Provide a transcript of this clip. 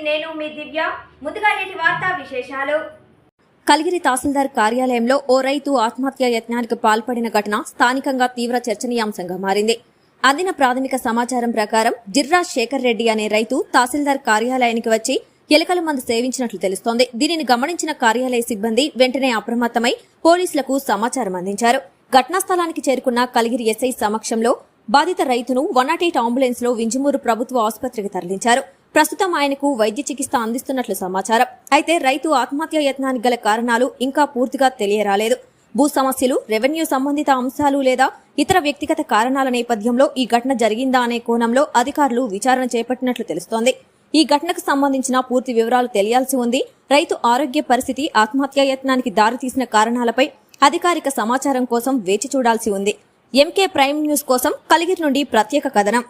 నేను మీ దివ్య. ముందుగా నేటి వార్తా విశేషాలు. కలిగిరి తహసీల్దార్ కార్యాలయంలో ఓ రైతు ఆత్మహత్య యత్నానికి పాల్పడిన ఘటన స్థానికంగా తీవ్ర చర్చనీయాంశంగా మారింది. అందిన ప్రాథమిక సమాచారం ప్రకారం జిర్రా శేఖర్ రెడ్డి అనే రైతు తహసీల్దార్ కార్యాలయానికి వచ్చి ఎలుకల మందు సేవించినట్లు తెలుస్తోంది. దీనిని గమనించిన కార్యాలయ సిబ్బంది వెంటనే అప్రమత్తమై పోలీసులకు సమాచారం అందించారు. ఘటనా స్థలానికి చేరుకున్న కలిగిరి ఎస్ఐ సమక్షంలో బాధిత రైతును 108 అంబులెన్స్ లో వింజమూరు ప్రభుత్వ ఆసుపత్రికి తరలించారు. ప్రస్తుతం ఆయనకు వైద్య చికిత్స అందిస్తున్నట్లు సమాచారం. అయితే రైతు ఆత్మహత్య యత్నానికి గల కారణాలు ఇంకా పూర్తిగా తెలియరాలేదు. భూ సమస్యలు, రెవెన్యూ సంబంధిత అంశాలు లేదా ఇతర వ్యక్తిగత కారణాల నేపథ్యంలో ఈ ఘటన జరిగిందా అనే కోణంలో అధికారులు విచారణ చేపట్టినట్లు తెలుస్తోంది. ఈ ఘటనకు సంబంధించిన పూర్తి వివరాలు తెలియాల్సి ఉంది. రైతు ఆరోగ్య పరిస్థితి, ఆత్మహత్య యత్నానికి దారితీసిన కారణాలపై అధికారిక సమాచారం కోసం వేచి చూడాల్సి ఉంది. ఎంకే ప్రైమ్ న్యూస్ కోసం కలిగిరి నుండి ప్రత్యేక కథనం.